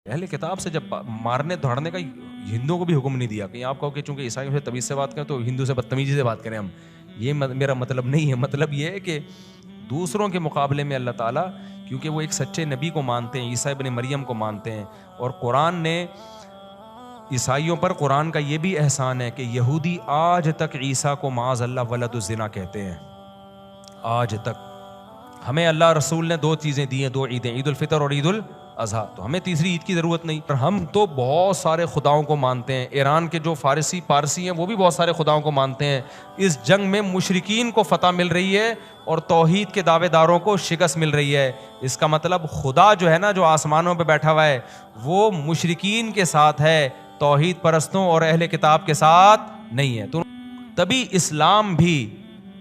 اہل کتاب سے جب مارنے دھاڑنے کا ہندوؤں کو بھی حکم نہیں دیا کہ آپ کہو کہ چونکہ عیسائیوں سے تمیز سے بات کریں تو ہندو سے بدتمیزی سے بات کریں ہم. یہ میرا مطلب نہیں ہے. مطلب یہ ہے کہ دوسروں کے مقابلے میں اللہ تعالیٰ کیونکہ وہ ایک سچے نبی کو مانتے ہیں, عیسیٰ ابن مریم کو مانتے ہیں, اور قرآن نے عیسائیوں پر قرآن کا یہ بھی احسان ہے کہ یہودی آج تک عیسیٰ کو معاذ اللہ ولد الزنا کہتے ہیں. آج تک ہمیں اللہ رسول نے دو چیزیں دی ہیں, دو عیدیں, عید الفطر اور عید الاضحیٰ, تو ہمیں تیسری عید کی ضرورت نہیں. اور ہم تو بہت سارے خداؤں کو مانتے ہیں. ایران کے جو پارسی ہیں وہ بھی بہت سارے خداؤں کو مانتے ہیں. اس جنگ میں مشرکین کو فتح مل رہی ہے اور توحید کے دعوے داروں کو شکست مل رہی ہے. اس کا مطلب خدا جو ہے نا, جو آسمانوں پہ بیٹھا ہوا ہے, وہ مشرکین کے ساتھ ہے, توحید پرستوں اور اہل کتاب کے ساتھ نہیں ہے. تو تبھی اسلام بھی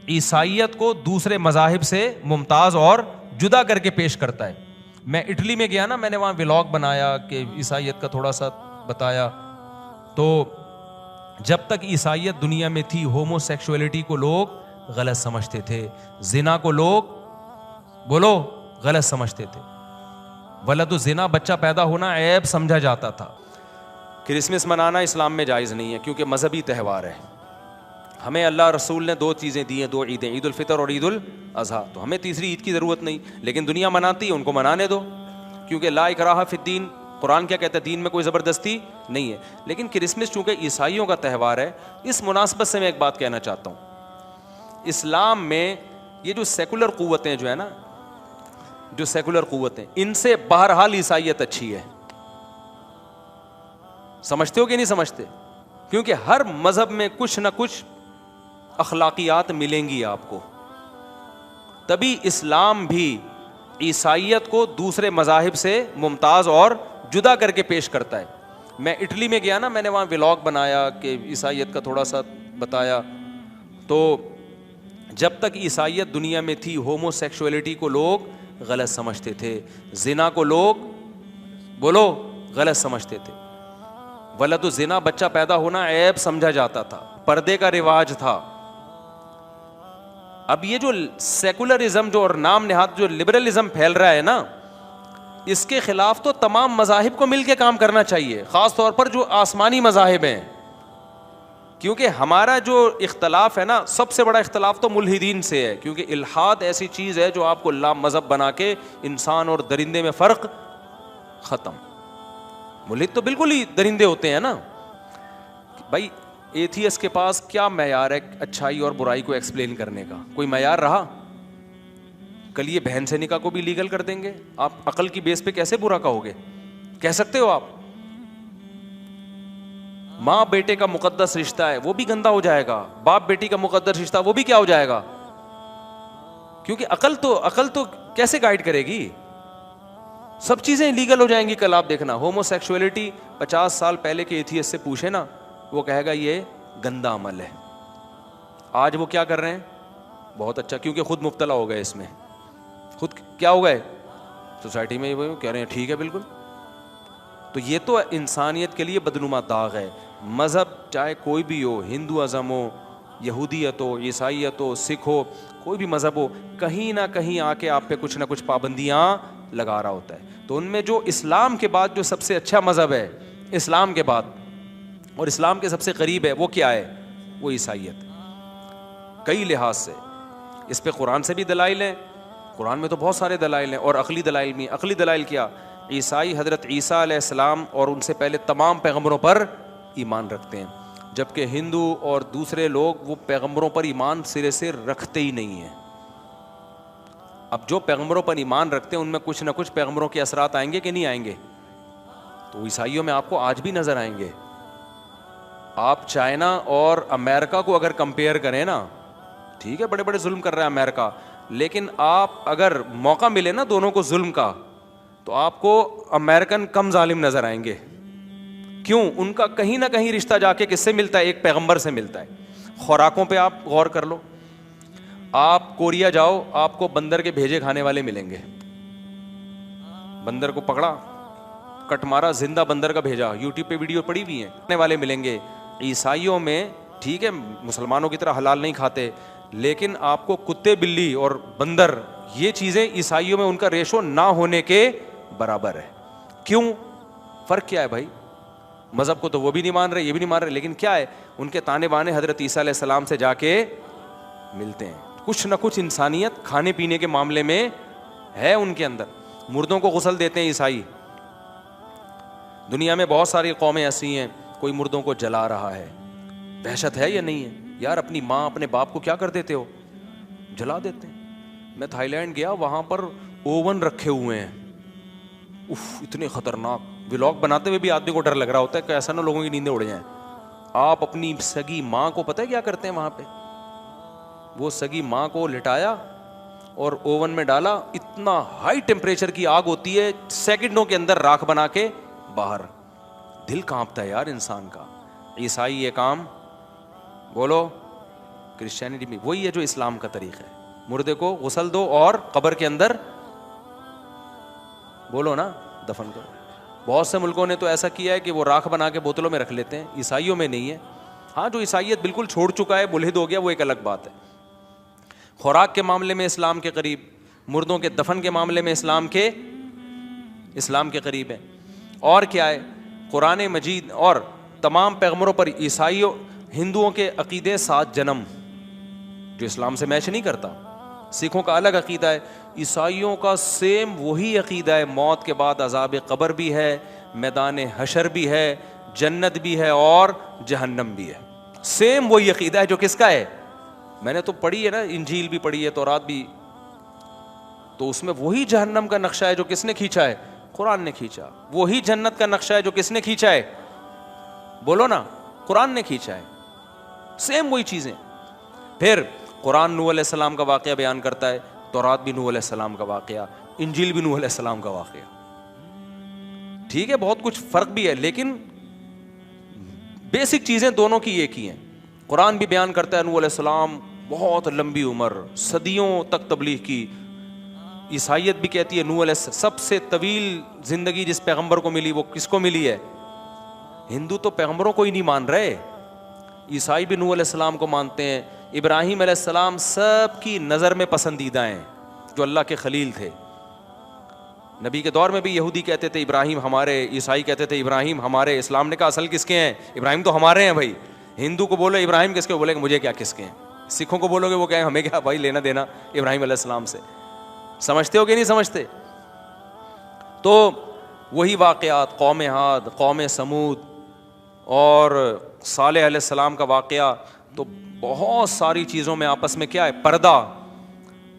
عیسائیت کو دوسرے مذاہب سے ممتاز اور جدا کر کے پیش کرتا ہے. میں اٹلی میں گیا نا, میں نے وہاں ولاگ بنایا کہ عیسائیت کا تھوڑا سا بتایا. تو جب تک عیسائیت دنیا میں تھی ہومو سیکشولیٹی کو لوگ غلط سمجھتے تھے, زنا کو لوگ بولو غلط سمجھتے تھے, ولد الزنا بچہ پیدا ہونا عیب سمجھا جاتا تھا. کرسمس منانا اسلام میں جائز نہیں ہے کیونکہ مذہبی تہوار ہے. ہمیں اللہ رسول نے دو چیزیں دی ہیں, دو عیدیں, عید الفطر اور عید الاضحیٰ, تو ہمیں تیسری عید کی ضرورت نہیں. لیکن دنیا مناتی ہے, ان کو منانے دو, کیونکہ لا اکراہ فی الدین, قرآن کیا کہتا ہے, دین میں کوئی زبردستی نہیں ہے. لیکن کرسمس چونکہ عیسائیوں کا تہوار ہے, اس مناسبت سے میں ایک بات کہنا چاہتا ہوں. اسلام میں یہ جو سیکولر قوتیں جو ہے نا, جو سیکولر قوتیں, ان سے بہرحال عیسائیت اچھی ہے. سمجھتے ہو کہ نہیں سمجھتے؟ کیونکہ ہر مذہب میں کچھ نہ کچھ اخلاقیات ملیں گی آپ کو. تبھی اسلام بھی عیسائیت کو دوسرے مذاہب سے ممتاز اور جدا کر کے پیش کرتا ہے. میں اٹلی میں گیا نا, میں نے وہاں ولاگ بنایا کہ عیسائیت کا تھوڑا سا بتایا. تو جب تک عیسائیت دنیا میں تھی ہومو سیکشولیٹی کو لوگ غلط سمجھتے تھے, زنا کو لوگ بولو غلط سمجھتے تھے, ولد الزنا بچہ پیدا ہونا عیب سمجھا جاتا تھا, پردے کا رواج تھا. اب یہ جو سیکولرزم جو اور نام نہاد جو لبرلزم پھیل رہا ہے نا, اس کے خلاف تو تمام مذاہب کو مل کے کام کرنا چاہیے, خاص طور پر جو آسمانی مذاہب ہیں. کیونکہ ہمارا جو اختلاف ہے نا, سب سے بڑا اختلاف تو ملحدین سے ہے, کیونکہ الحاد ایسی چیز ہے جو آپ کو لا مذہب بنا کے انسان اور درندے میں فرق ختم. ملحد تو بالکل ہی درندے ہوتے ہیں نا بھائی. ایتھیس کے پاس کیا معیار ہے اچھائی اور برائی کو ایکسپلین کرنے کا؟ کوئی معیار رہا؟ کل یہ بہن سے نکاح کو بھی لیگل کر دیں گے, آپ عقل کی بیس پہ کیسے برا کہو گے؟ کہہ سکتے ہو آپ؟ ماں بیٹے کا مقدس رشتہ ہے, وہ بھی گندا ہو جائے گا. باپ بیٹی کا مقدس رشتہ, وہ بھی کیا ہو جائے گا؟ کیونکہ عقل تو کیسے گائیڈ کرے گی؟ سب چیزیں لیگل ہو جائیں گی. کل آپ دیکھنا ہومو سیکشولیٹی 50 سال پہلے کے ایتھیس سے پوچھے نا, وہ کہے گا یہ گندا عمل ہے. آج وہ کیا کر رہے ہیں؟ بہت اچھا, کیونکہ خود مبتلا ہو گئے اس میں, خود کیا ہو گئے سوسائٹی میں, وہ کہہ رہے ہیں ٹھیک ہے بالکل. تو یہ تو انسانیت کے لیے بدنما داغ ہے. مذہب چاہے کوئی بھی ہو, ہندو ازم ہو, یہودیت ہو, عیسائیت ہو, سکھ ہو, کوئی بھی مذہب ہو, کہیں نہ کہیں آ کے آپ پہ کچھ نہ کچھ پابندیاں لگا رہا ہوتا ہے. تو ان میں جو اسلام کے بعد جو سب سے اچھا مذہب ہے, اسلام کے بعد اور اسلام کے سب سے قریب ہے, وہ کیا ہے؟ وہ عیسائیت. کئی لحاظ سے اس پہ قرآن سے بھی دلائل ہیں, قرآن میں تو بہت سارے دلائل ہیں, اور عقلی دلائل بھی. عقلی دلائل کیا؟ عیسائی حضرت عیسیٰ علیہ السلام اور ان سے پہلے تمام پیغمبروں پر ایمان رکھتے ہیں, جبکہ ہندو اور دوسرے لوگ وہ پیغمبروں پر ایمان سرے سے رکھتے ہی نہیں ہیں. اب جو پیغمبروں پر ایمان رکھتے ہیں ان میں کچھ نہ کچھ پیغمبروں کے اثرات آئیں گے کہ نہیں آئیں گے؟ تو عیسائیوں میں آپ کو آج بھی نظر آئیں گے. آپ چائنا اور امریکہ کو اگر کمپیئر کریں نا, ٹھیک ہے بڑے بڑے ظلم کر رہا ہے امریکہ, لیکن آپ اگر موقع ملے نا دونوں کو ظلم کا, تو آپ کو امریکن کم ظالم نظر آئیں گے. کیوں؟ ان کا کہیں نہ کہیں رشتہ جا کے کس سے ملتا ہے؟ ایک پیغمبر سے ملتا ہے. خوراکوں پہ آپ غور کر لو, آپ کوریا جاؤ, آپ کو بندر کے بھیجے کھانے والے ملیں گے. بندر کو پکڑا, کٹ مارا, زندہ بندر کا بھیجا, یوٹیوب پہ ویڈیو پڑی ہوئی ہیں, کھانے والے ملیں گے. عیسائیوں میں ٹھیک ہے مسلمانوں کی طرح حلال نہیں کھاتے, لیکن آپ کو کتے بلی اور بندر, یہ چیزیں عیسائیوں میں ان کا ریشو نہ ہونے کے برابر ہے. کیوں؟ فرق کیا ہے بھائی؟ مذہب کو تو وہ بھی نہیں مان رہے, یہ بھی نہیں مان رہے, لیکن کیا ہے, ان کے تانے بانے حضرت عیسیٰ علیہ السلام سے جا کے ملتے ہیں. کچھ نہ کچھ انسانیت کھانے پینے کے معاملے میں ہے ان کے اندر. مردوں کو غسل دیتے ہیں عیسائی. دنیا میں بہت ساری قومیں ایسی ہیں, کوئی مردوں کو جلا رہا ہے. دہشت ہے یا نہیں ہے یار؟ اپنی ماں اپنے باپ کو کیا کر دیتے ہو؟ جلا دیتے ہیں. میں تھائی لینڈ گیا, وہاں پر اوون رکھے ہوئے ہیں, اتنے خطرناک. ولاگ بناتے ہوئے بھی آدمی کو ڈر لگ رہا ہوتا ہے کہ ایسا نہ لوگوں کی نیندیں اڑ جائیں. آپ اپنی سگی ماں کو پتہ ہے کیا کرتے ہیں وہاں پہ؟ وہ سگی ماں کو لٹایا اور اوون میں ڈالا, اتنا ہائی ٹیمپریچر کی آگ ہوتی ہے, سیکنڈوں کے اندر راکھ بنا کے باہر. دل کانپتا ہے یار انسان کا. عیسائی یہ کام, بولو کرسچینٹی میں وہی ہے جو اسلام کا طریقہ ہے. مردے کو غسل دو اور قبر کے اندر, بولو نا, دفن کرو. بہت سے ملکوں نے تو ایسا کیا ہے کہ وہ راکھ بنا کے بوتلوں میں رکھ لیتے ہیں. عیسائیوں میں نہیں ہے. ہاں, جو عیسائیت بالکل چھوڑ چکا ہے, ملحد ہو گیا, وہ ایک الگ بات ہے. خوراک کے معاملے میں اسلام کے قریب, مردوں کے دفن کے معاملے میں اسلام کے قریب ہے. اور کیا ہے, قرآن مجید اور تمام پیغمبروں پر عیسائیوں ہندوؤں کے عقیدے 7 جنم, جو اسلام سے میچ نہیں کرتا. سکھوں کا الگ عقیدہ ہے, عیسائیوں کا سیم وہی عقیدہ ہے. موت کے بعد عذاب قبر بھی ہے, میدان حشر بھی ہے, جنت بھی ہے اور جہنم بھی ہے. سیم وہی عقیدہ ہے جو کس کا ہے. میں نے تو پڑھی ہے نا, انجیل بھی پڑھی ہے, تورات بھی, تو اس میں وہی جہنم کا نقشہ ہے جو کس نے کھینچا ہے؟ قرآن نے کھینچا. وہی جنت کا نقشہ ہے جو کس نے کھینچا ہے؟ بولو نا, قرآن نے کھینچا ہے. سیم وہی چیزیں. پھر قرآن نوح علیہ السلام کا واقعہ بیان کرتا ہے, تورات بھی نوح علیہ السلام کا واقعہ, انجیل بھی نوح علیہ السلام کا واقعہ. ٹھیک ہے, بہت کچھ فرق بھی ہے, لیکن بیسک چیزیں دونوں کی ایک ہی ہیں. قرآن بھی بیان کرتا ہے نوح علیہ السلام بہت لمبی عمر, صدیوں تک تبلیغ کی. عیسائیت بھی کہتی ہے نوح علیہ السلام سب سے طویل زندگی جس پیغمبر کو ملی وہ کس کو ملی ہے؟ ہندو تو پیغمبروں کو ہی نہیں مان رہے, عیسائی بھی نوح علیہ السلام کو مانتے ہیں. ابراہیم علیہ السلام سب کی نظر میں پسندیدہ ہیں, جو اللہ کے خلیل تھے. نبی کے دور میں بھی یہودی کہتے تھے ابراہیم ہمارے, عیسائی کہتے تھے ابراہیم ہمارے. اسلام نے کہا اصل کس کے ہیں؟ ابراہیم تو ہمارے ہیں بھائی. ہندو کو بولو ابراہیم کس کے, بولے کہ مجھے کیا کس کے ہیں. سکھوں کو بولو گے وہ کہیں ہمیں کیا بھائی لینا دینا ابراہیم علیہ السلام سے. سمجھتے ہو کہ نہیں سمجھتے؟ تو وہی واقعات, قوم عاد, قوم سمود اور صالح علیہ السلام کا واقعہ, تو بہت ساری چیزوں میں آپس میں کیا ہے, پردہ.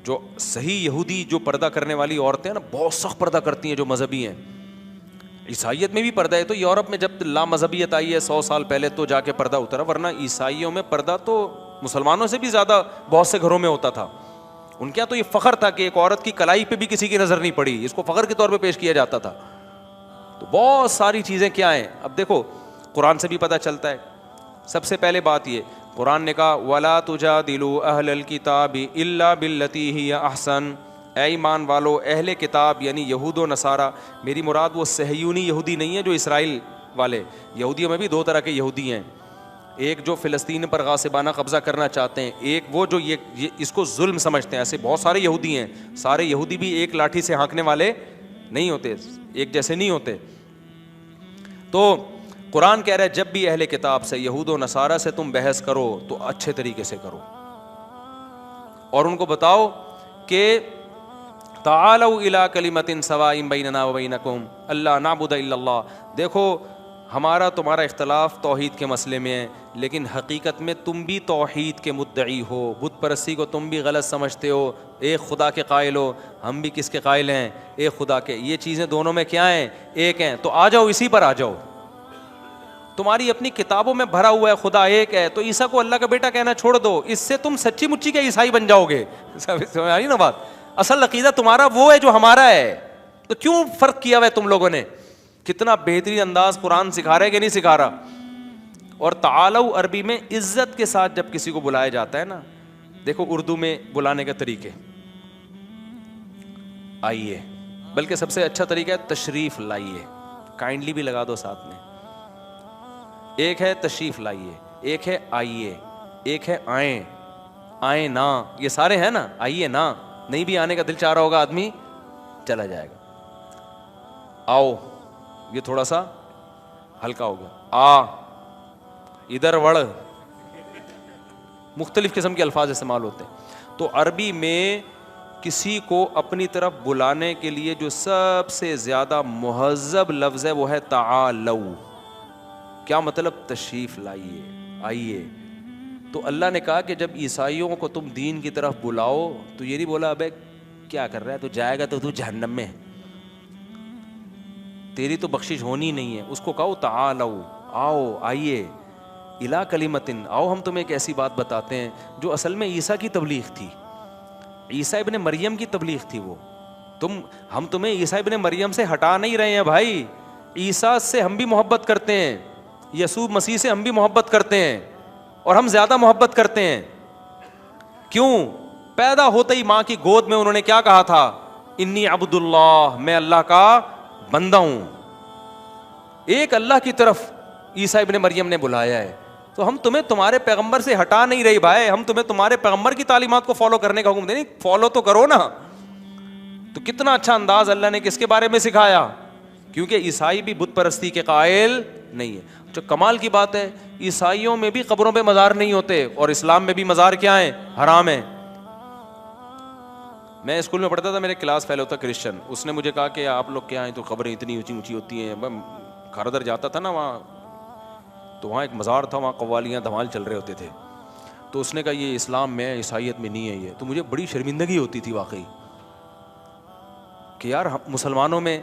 جو صحیح یہودی جو پردہ کرنے والی عورتیں ہیں نا, بہت سخت پردہ کرتی ہیں جو مذہبی ہیں. عیسائیت میں بھی پردہ ہے, تو یورپ میں جب لا مذہبیت آئی ہے 100 سال پہلے تو جا کے پردہ اترا, ورنہ عیسائیوں میں پردہ تو مسلمانوں سے بھی زیادہ بہت سے گھروں میں ہوتا تھا. ان کے یہاں تو یہ فخر تھا کہ ایک عورت کی کلائی پہ بھی کسی کی نظر نہیں پڑی, اس کو فخر کے طور پہ پیش کیا جاتا تھا. تو بہت ساری چیزیں کیا ہیں. اب دیکھو قرآن سے بھی پتہ چلتا ہے. سب سے پہلے بات یہ, قرآن نے کہا وَلَا تُجَادِلُوا أَهْلَ الْكِتَابِ إِلَّا بِالَّتِي هِيَ أَحْسَنُ. اے ایمان والو, اہل کتاب یعنی یہود و نصارہ, میری مراد وہ صہیونی یہودی نہیں ہے جو اسرائیل والے. یہودیوں میں بھی 2 طرح کے یہودی ہیں, ایک جو فلسطین پر غاصبانہ قبضہ کرنا چاہتے ہیں, ایک وہ جو یہ اس کو ظلم سمجھتے ہیں. ایسے بہت سارے یہودی ہیں. سارے یہودی بھی ایک لاٹھی سے ہانکنے والے نہیں ہوتے, ایک جیسے نہیں ہوتے. تو قرآن کہہ رہا ہے جب بھی اہل کتاب سے, یہود و نصارہ سے تم بحث کرو تو اچھے طریقے سے کرو, اور ان کو بتاؤ کہ تعالوا الی کلمۃ سواء بیننا وبینکم الا نعبد الا اللہ. دیکھو ہمارا تمہارا اختلاف توحید کے مسئلے میں ہے, لیکن حقیقت میں تم بھی توحید کے مدعی ہو. بت پرستی کو تم بھی غلط سمجھتے ہو, ایک خدا کے قائل ہو, ہم بھی کس کے قائل ہیں؟ ایک خدا کے. یہ چیزیں دونوں میں کیا ہیں؟ ایک ہیں. تو آ جاؤ اسی پر آ جاؤ. تمہاری اپنی کتابوں میں بھرا ہوا ہے خدا ایک ہے, تو عیسیٰ کو اللہ کا بیٹا کہنا چھوڑ دو, اس سے تم سچی مچی کے عیسائی بن جاؤ گے. سمجھ آئی نا بات؟ اصل عقیدہ تمہارا وہ ہے جو ہمارا ہے. تو کیوں فرق کیا ہوا ہے تم لوگوں نے؟ کتنا بہترین انداز قرآن سکھا رہا ہے کہ نہیں سکھا رہا. اور تعالو عربی میں عزت کے ساتھ جب کسی کو بلایا جاتا ہے نا, دیکھو اردو میں بلانے کے طریقے, آئیے, بلکہ سب سے اچھا طریقہ ہے تشریف لائیے. کائنڈلی بھی لگا دو ساتھ میں. ایک ہے تشریف لائیے, ایک ہے آئیے, ایک ہے آئیں, آئیں نا, یہ سارے ہیں نا. آئیے نا, نہیں بھی آنے کا دل چاہ رہا ہوگا آدمی چلا جائے گا. آؤ, یہ تھوڑا سا ہلکا ہو گیا. آ ادھر وڑ, مختلف قسم کے الفاظ استعمال ہوتے ہیں. تو عربی میں کسی کو اپنی طرف بلانے کے لیے جو سب سے زیادہ مہذب لفظ ہے وہ ہے تعالو. کیا مطلب؟ تشریف لائیے, آئیے. تو اللہ نے کہا کہ جب عیسائیوں کو تم دین کی طرف بلاؤ تو یہ نہیں بولا ابے کیا کر رہا ہے, تو جائے گا تو جہنم میں, تیری تو بخشش ہونی نہیں ہے. اس کو کہو تعالو, آؤ, آئیے, الا کلمتن, آؤ ہم تمہیں ایک ایسی بات بتاتے ہیں جو اصل میں عیسیٰ کی تبلیغ تھی, عیسیٰ ابن مریم کی تبلیغ تھی وہ. ہم تمہیں عیسیٰ ابن مریم سے ہٹا نہیں رہے ہیں بھائی, عیسیٰ سے ہم بھی محبت کرتے ہیں, یسوع مسیح سے ہم بھی محبت کرتے ہیں, اور ہم زیادہ محبت کرتے ہیں. کیوں؟ پیدا ہوتے ہی ماں کی گود میں انہوں نے کیا کہا تھا؟ انی عبد اللہ, میں اللہ کا بندہ ہوں. ایک اللہ کی طرف عیسیٰ ابن مریم نے بلایا ہے. تو ہم تمہیں تمہارے پیغمبر سے ہٹا نہیں رہی بھائی, ہم تمہیں تمہارے پیغمبر کی تعلیمات کو فالو کرنے کا حکم دیں, فالو تو کرو نا. تو کتنا اچھا انداز اللہ نے کس کے بارے میں سکھایا, کیونکہ عیسائی بھی بت پرستی کے قائل نہیں ہے. جو کمال کی بات ہے, عیسائیوں میں بھی قبروں پہ مزار نہیں ہوتے, اور اسلام میں بھی مزار کیا ہیں؟ حرام ہیں. میں اسکول میں پڑھتا تھا, میرے کلاس فیلو تھا کرسچن, اس نے مجھے کہا کہ آپ لوگ کیا ہیں تو قبریں اتنی اونچی اونچی ہوتی ہیں. میں کھاردر جاتا تھا نا وہاں, تو وہاں ایک مزار تھا, وہاں قوالیاں دھمال چل رہے ہوتے تھے. تو اس نے کہا یہ اسلام میں ہے, عیسائیت میں نہیں ہے یہ. تو مجھے بڑی شرمندگی ہوتی تھی واقعی کہ یار مسلمانوں میں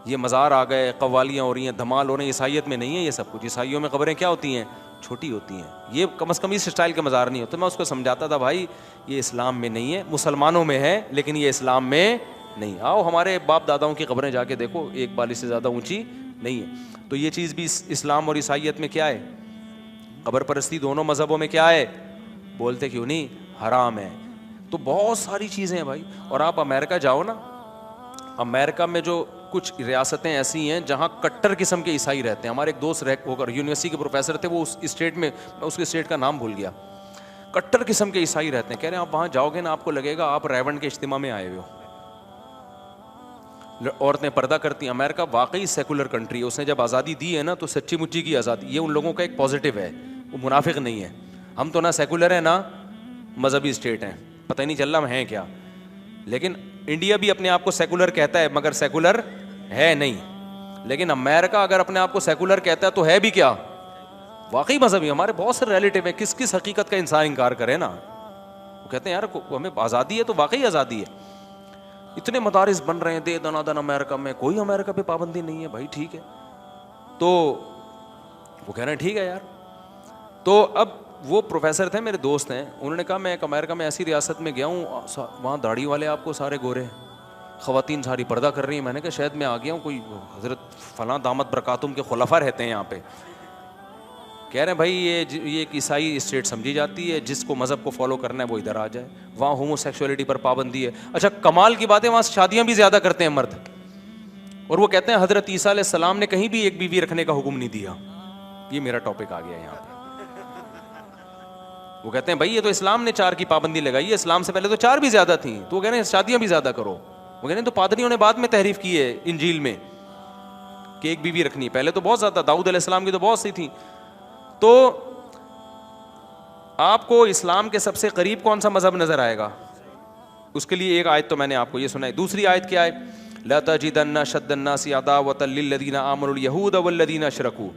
یہ مزار آ گئے, قوالیاں ہو رہی ہیں, دھمال ہو رہے ہیں, عیسائیت میں نہیں ہے یہ سب کچھ. عیسائیوں میں قبریں کیا ہوتی ہیں؟ چھوٹی ہوتی ہیں. یہ کم از کم اس اسٹائل کے مزار نہیں ہوتے. میں اس کو سمجھاتا تھا بھائی یہ اسلام میں نہیں ہے, مسلمانوں میں ہے لیکن یہ اسلام میں نہیں. آؤ ہمارے باپ داداؤں کی قبریں جا کے دیکھو, ایک بالی سے زیادہ اونچی نہیں ہے. تو یہ چیز بھی اسلام اور عیسائیت میں کیا ہے؟ قبر پرستی دونوں مذہبوں میں کیا ہے؟ بولتے کیوں نہیں؟ حرام ہے. تو بہت ساری چیزیں ہیں بھائی. اور آپ امریکہ جاؤ نا, امریکہ میں جو کچھ ریاستیں ایسی ہیں جہاں کٹر قسم کے عیسائی رہتے ہیں. ہمارے ایک دوست ہو کر یونیورسٹی کے پروفیسر تھے, وہ اس اسٹیٹ میں, میں اس کے اسٹیٹ کا نام بھول گیا, کٹر قسم کے عیسائی رہتے ہیں. کہہ رہے ہیں آپ وہاں جاؤ گے نا, آپ کو لگے گا آپ ریونڈ کے اجتماع میں آئے ہوئے ہو. عورتیں پردہ کرتی ہیں. امریکہ واقعی سیکولر کنٹری ہے, اس نے جب آزادی دی ہے نا تو سچی مچی کی آزادی. یہ ان لوگوں کا ایک پازیٹیو ہے, وہ منافق نہیں ہے. ہم تو نہ سیکولر ہیں نہ مذہبی اسٹیٹ ہیں, پتہ ہی نہیں چل رہا ہم ہیں کیا. لیکن انڈیا بھی اپنے آپ کو سیکولر کہتا ہے مگر سیکولر ہے نہیں. لیکن امریکہ اگر اپنے آپ کو سیکولر کہتا ہے تو ہے بھی کیا؟ واقعی مذہبی. ہمارے بہت سے ریلیٹیو ہیں, کس حقیقت کا انسان انکار کرے نا. وہ کہتے ہیں یار ہمیں آزادی ہے, تو واقعی آزادی ہے. اتنے مدارس بن رہے ہیں دے دنادن امریکہ میں, کوئی امریکہ پہ پابندی نہیں ہے بھائی. ٹھیک ہے, تو وہ کہہ رہے ہیں ٹھیک ہے یار. تو اب وہ پروفیسر تھے, میرے دوست ہیں, انہوں نے کہا میں ایک امریکہ میں ایسی ریاست میں گیا ہوں, وہاں داڑھی والے آپ کو سارے گورے, خواتین ساری پردہ کر رہی ہیں. میں نے کہا شاید میں آ گیا ہوں, کوئی حضرت فلاں دامت برکاتم کے خلفاء رہتے ہیں یہاں پہ. کہہ رہے ہیں بھائی یہ ایک عیسائی اسٹیٹ سمجھی جاتی ہے, جس کو مذہب کو فالو کرنا ہے وہ ادھر آ جائے. وہاں ہومو سیکسولیٹی پر پابندی ہے. اچھا کمال کی بات ہے, وہاں شادیاں بھی زیادہ کرتے ہیں مرد, اور وہ کہتے ہیں حضرت عیسیٰ علیہ السلام نے کہیں بھی ایک بیوی رکھنے کا حکم نہیں دیا. یہ میرا ٹاپک آ گیا یہاں پہ. وہ کہتے ہیں بھائی یہ تو اسلام نے 4 کی پابندی لگائی ہے, اسلام سے پہلے تو 4 بھی زیادہ تھیں. تو وہ کہہ رہے ہیں شادیاں بھی زیادہ کرو. وہ کہہ رہے ہیں تو پادریوں نے بعد میں تحریف کی ہے انجیل میں کہ ایک بیوی رکھنی, پہلے تو بہت زیادہ, داؤد علیہ السلام کی تو بہت سی تھیں. تو آپ کو اسلام کے سب سے قریب کون سا مذہب نظر آئے گا؟ اس کے لیے ایک آیت تو میں نے آپ کو یہ سنائی. دوسری آیت کیا ہے؟ لا تجدن اشد الناس عداوۃ للذین آمنوا الیہود والذین اشرکوا.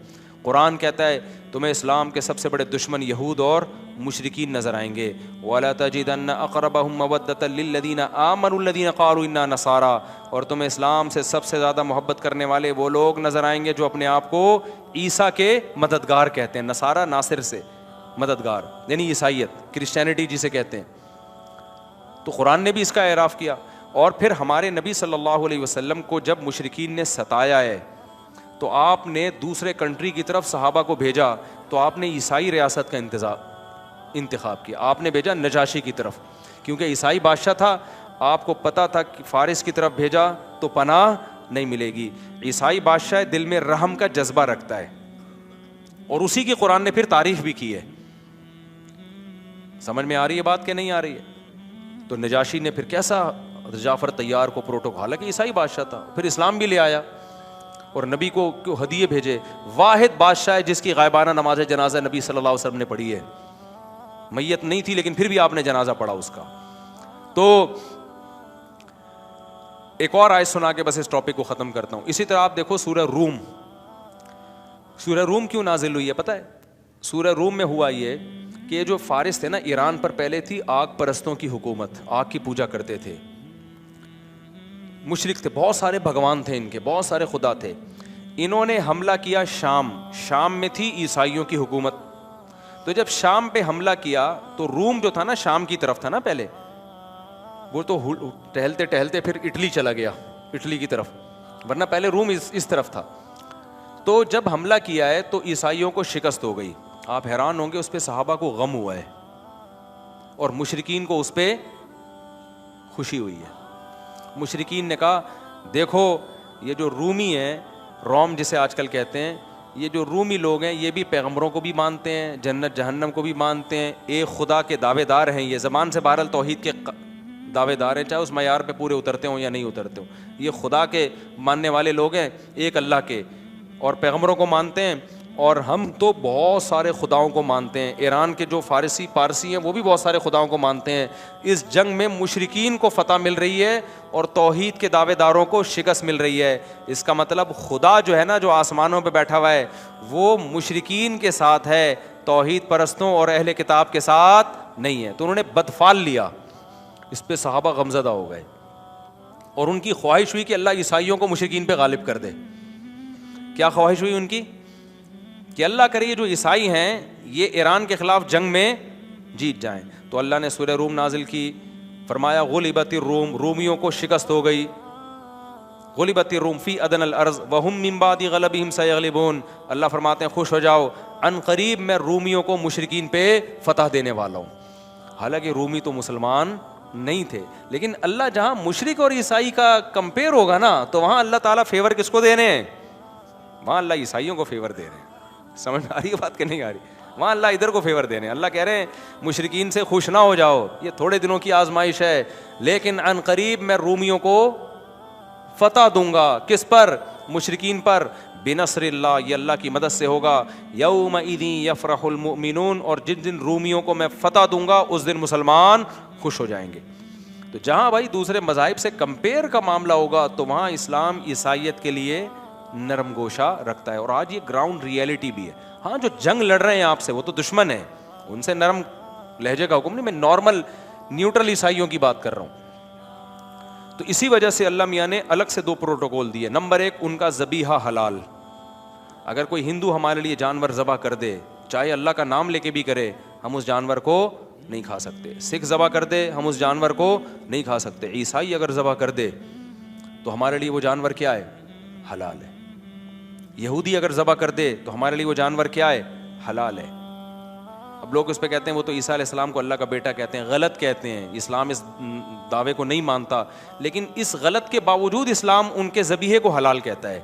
قرآن کہتا ہے تمہیں اسلام کے سب سے بڑے دشمن یہود اور مشرکین نظر آئیں گے. وَلَا تَجِدَنَّ أَقْرَبَهُمْ مَوَدَّةً لِلَّذِينَ آمَنُوا الَّذِينَ قَالُوا إِنَّا نَصَارَىٰ. اور تمہیں اسلام سے سب سے زیادہ محبت کرنے والے وہ لوگ نظر آئیں گے جو اپنے آپ کو عیسیٰ کے مددگار کہتے ہیں. نصارہ ناصر سے مددگار, یعنی عیسائیت, کرسچینٹی جسے کہتے ہیں. تو قرآن نے بھی اس کا اعراف کیا. اور پھر ہمارے نبی صلی اللہ علیہ وسلم کو جب مشرکین نے ستایا ہے تو آپ نے دوسرے کنٹری کی طرف صحابہ کو بھیجا, تو آپ نے عیسائی ریاست کا انتخاب کیا. آپ نے بھیجا نجاشی کی طرف, کیونکہ عیسائی بادشاہ تھا, آپ کو پتا تھا کہ فارس کی طرف بھیجا تو پناہ نہیں ملے گی. عیسائی بادشاہ دل میں رحم کا جذبہ رکھتا ہے, اور اسی کی قرآن نے پھر تعریف بھی کی ہے. سمجھ میں آ رہی ہے بات کہ نہیں آ رہی ہے؟ تو نجاشی نے پھر کیسا جعفر طیار کو پروٹوکال, حالانکہ عیسائی بادشاہ تھا, پھر اسلام بھی لے آیا. اور نبی کو کیوں ہدیے بھیجے. واحد بادشاہ ہے جس کی غائبانہ نماز جنازہ نبی صلی اللہ علیہ وسلم نے پڑھی ہے. میت نہیں تھی لیکن پھر بھی آپ نے جنازہ پڑھا اس کا. تو ایک اور آیت سنا کے بس اس ٹاپک کو ختم کرتا ہوں. اسی طرح آپ دیکھو سورہ روم. سورہ روم کیوں نازل ہوئی ہے پتہ ہے؟ سورہ روم میں ہوا یہ کہ جو فارس تھے نا، ایران پر پہلے تھی آگ پرستوں کی حکومت، آگ کی پوجا کرتے تھے، مشرک تھے، بہت سارے بھگوان تھے ان کے، بہت سارے خدا تھے. انہوں نے حملہ کیا شام میں تھی عیسائیوں کی حکومت. تو جب شام پہ حملہ کیا تو روم جو تھا نا شام کی طرف تھا نا پہلے، وہ تو ٹہلتے ٹہلتے پھر اٹلی چلا گیا، اٹلی کی طرف، ورنہ پہلے روم اس طرف تھا. تو جب حملہ کیا ہے تو عیسائیوں کو شکست ہو گئی. آپ حیران ہوں گے اس پہ صحابہ کو غم ہوا ہے اور مشرکین کو اس پہ خوشی ہوئی ہے. مشرکین نے کہا دیکھو یہ جو رومی ہیں، روم جسے آج کل کہتے ہیں، یہ جو رومی لوگ ہیں یہ بھی پیغمبروں کو بھی مانتے ہیں، جنت جہنم کو بھی مانتے ہیں، ایک خدا کے دعوے دار ہیں. یہ زبان سے بہرحال توحید کے دعوے دار ہیں، چاہے اس معیار پہ پورے اترتے ہوں یا نہیں اترتے ہوں. یہ خدا کے ماننے والے لوگ ہیں، ایک اللہ کے، اور پیغمبروں کو مانتے ہیں. اور ہم تو بہت سارے خداؤں کو مانتے ہیں. ایران کے جو پارسی ہیں وہ بھی بہت سارے خداؤں کو مانتے ہیں. اس جنگ میں مشرکین کو فتح مل رہی ہے اور توحید کے دعوے داروں کو شکست مل رہی ہے. اس کا مطلب خدا جو ہے نا، جو آسمانوں پہ بیٹھا ہوا ہے، وہ مشرکین کے ساتھ ہے، توحید پرستوں اور اہل کتاب کے ساتھ نہیں ہے. تو انہوں نے بدفال لیا. اس پہ صحابہ غمزدہ ہو گئے اور ان کی خواہش ہوئی کہ اللہ عیسائیوں کو مشرکین پہ غالب کر دے. کیا خواہش ہوئی ان کی؟ کہ اللہ کرے یہ جو عیسائی ہیں یہ ایران کے خلاف جنگ میں جیت جائیں. تو اللہ نے سورہ روم نازل کی، فرمایا غلبت الروم، رومیوں کو شکست ہو گئی. غلبت الروم فی ادنی الارض وهم من بعد غلبهم سیغلبون. اللہ فرماتے ہیں خوش ہو جاؤ، ان قریب میں رومیوں کو مشرکین پہ فتح دینے والا ہوں. حالانکہ رومی تو مسلمان نہیں تھے، لیکن اللہ جہاں مشرک اور عیسائی کا کمپیئر ہوگا نا تو وہاں اللہ تعالیٰ فیور کس کو دے رہے ہیں؟ وہاں اللہ عیسائیوں کو فیور دے رہے ہیں. سمجھ آ رہی ہے بات کہ نہیں آ رہی؟ وہاں اللہ ادھر کو فیور دے رہے ہیں. اللہ کہہ رہے ہیں مشرکین سے خوش نہ ہو جاؤ، یہ تھوڑے دنوں کی آزمائش ہے، لیکن ان قریب میں رومیوں کو فتح دوں گا. کس پر؟ مشرکین پر. بنصر اللہ، یہ اللہ کی مدد سے ہوگا. یومئذ یفرح المؤمنون، اور جن دن رومیوں کو میں فتح دوں گا اس دن مسلمان خوش ہو جائیں گے. تو جہاں بھائی دوسرے مذاہب سے کمپیئر کا معاملہ ہوگا تو وہاں اسلام عیسائیت کے لیے نرم گوشہ رکھتا ہے. اور آج یہ گراؤنڈ ریئلٹی بھی ہے. ہاں جو جنگ لڑ رہے ہیں آپ سے وہ تو دشمن ہیں، ان سے نرم لہجے کا حکم نہیں، میں نارمل نیوٹرل عیسائیوں کی بات کر رہا ہوں. تو اسی وجہ سے اللہ میاں نے الگ سے 2 پروٹوکول دیے. نمبر 1 ان کا ذبیحہ حلال. اگر کوئی ہندو ہمارے لیے جانور ذبح کر دے، چاہے اللہ کا نام لے کے بھی کرے، ہم اس جانور کو نہیں کھا سکتے. سکھ ذبح کر دے ہم اس جانور کو نہیں کھا سکتے. عیسائی اگر ذبح کر دے تو ہمارے لیے وہ جانور کیا ہے؟ حلال ہے. یہودی اگر ذبح کر دے تو ہمارے لیے وہ جانور کیا ہے؟ حلال ہے. اب لوگ اس پہ کہتے ہیں وہ تو عیسیٰ علیہ السلام کو اللہ کا بیٹا کہتے ہیں. غلط کہتے ہیں، اسلام اس دعوے کو نہیں مانتا، لیکن اس غلط کے باوجود اسلام ان کے ذبیحے کو حلال کہتا ہے،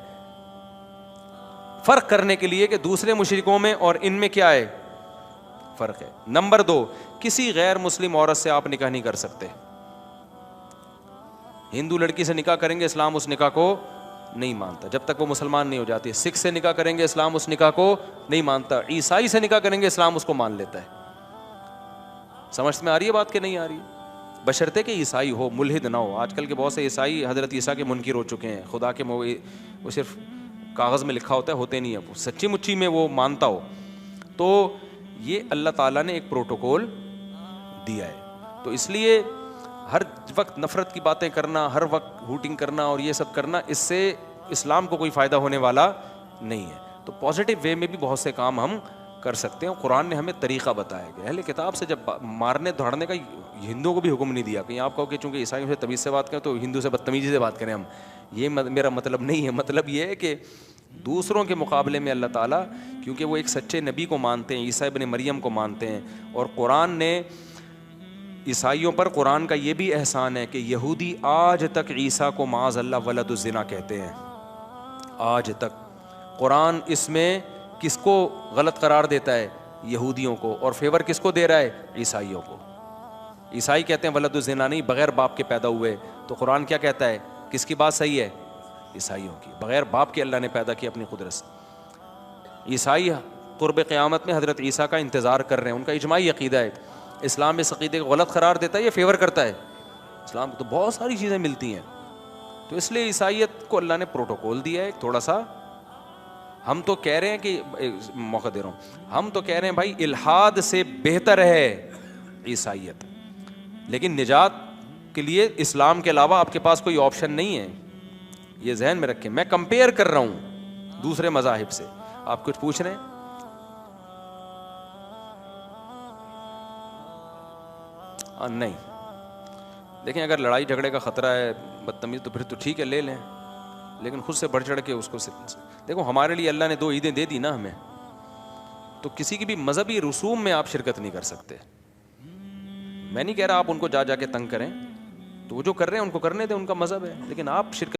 فرق کرنے کے لیے کہ دوسرے مشرکوں میں اور ان میں کیا ہے؟ فرق ہے. نمبر 2 کسی غیر مسلم عورت سے آپ نکاح نہیں کر سکتے. ہندو لڑکی سے نکاح کریں گے اسلام اس نکاح کو نہیں مانتا جب تک وہ مسلمان نہیں ہو جاتی. سکھ سے نکاح کریں گے اسلام اس نکاح کو نہیں مانتا. عیسائی سے نکاح کریں گے اسلام اس کو مان لیتا ہے. سمجھ میں آ رہی ہے بات کہ نہیں آ رہی؟ بشرطے کہ عیسائی ہو، ملحد نہ ہو. آج کل کے بہت سے عیسائی حضرت عیسیٰ کے منکر ہو چکے ہیں. خدا کے وہ صرف کاغذ میں لکھا ہوتا ہے، ہوتے نہیں ہے، سچی مچی میں وہ مانتا ہو. تو یہ اللہ تعالیٰ نے ایک پروٹوکول دیا ہے. تو اس لیے ہر وقت نفرت کی باتیں کرنا، ہر وقت ہوٹنگ کرنا اور یہ سب کرنا، اس سے اسلام کو کوئی فائدہ ہونے والا نہیں ہے. تو پازیٹیو وے میں بھی بہت سے کام ہم کر سکتے ہیں. قرآن نے ہمیں طریقہ بتایا گیا. اہل کتاب سے جب مارنے دھاڑنے کا ہندوؤں کو بھی حکم نہیں دیا. کہیں آپ کہو کہ چونکہ عیسائیوں سے تمیز سے بات کریں تو ہندو سے بدتمیزی سے بات کریں ہم، یہ میرا مطلب نہیں ہے. مطلب یہ ہے کہ دوسروں کے مقابلے میں اللہ تعالیٰ، کیونکہ وہ ایک سچے نبی کو مانتے ہیں، عیسیٰ ابن مریم کو مانتے ہیں، اور قرآن نے عیسائیوں پر قرآن کا یہ بھی احسان ہے کہ یہودی آج تک عیسیٰ کو معاذ اللہ ولد الزنا کہتے ہیں. آج تک قرآن اس میں کس کو غلط قرار دیتا ہے؟ یہودیوں کو. اور فیور کس کو دے رہا ہے؟ عیسائیوں کو. عیسائی کہتے ہیں ولد الزنا نہیں، بغیر باپ کے پیدا ہوئے. تو قرآن کیا کہتا ہے؟ کس کی بات صحیح ہے؟ عیسائیوں کی، بغیر باپ کے اللہ نے پیدا کیا اپنی قدرت سے. عیسائی قرب قیامت میں حضرت عیسیٰ کا انتظار کر رہے ہیں، ان کا اجماعی عقیدہ ہے. اسلام اس عقیدے کو غلط قرار دیتا ہے یا فیور کرتا ہے؟ اسلام کو تو بہت ساری چیزیں ملتی ہیں. تو اس لیے عیسائیت کو اللہ نے پروٹوکول دیا ہے تھوڑا سا. ہم تو کہہ رہے ہیں کہ موقع دے رہا ہوں، ہم تو کہہ رہے ہیں بھائی الحاد سے بہتر ہے عیسائیت، لیکن نجات کے لیے اسلام کے علاوہ آپ کے پاس کوئی آپشن نہیں ہے. یہ ذہن میں رکھیں. میں کمپیئر کر رہا ہوں دوسرے مذاہب سے. آپ کچھ پوچھ رہے ہیں؟ نہیں دیکھیں، اگر لڑائی جھگڑے کا خطرہ ہے، بدتمیز، تو پھر تو ٹھیک ہے لے لیں، لیکن خود سے بڑھ چڑھ کے اس کو دیکھو. ہمارے لیے اللہ نے 2 عیدیں دے دی نا ہمیں، تو کسی کی بھی مذہبی رسوم میں آپ شرکت نہیں کر سکتے. میں نہیں کہہ رہا آپ ان کو جا کے تنگ کریں، تو وہ جو کر رہے ہیں ان کو کرنے دیں، ان کا مذہب ہے، لیکن آپ شرکت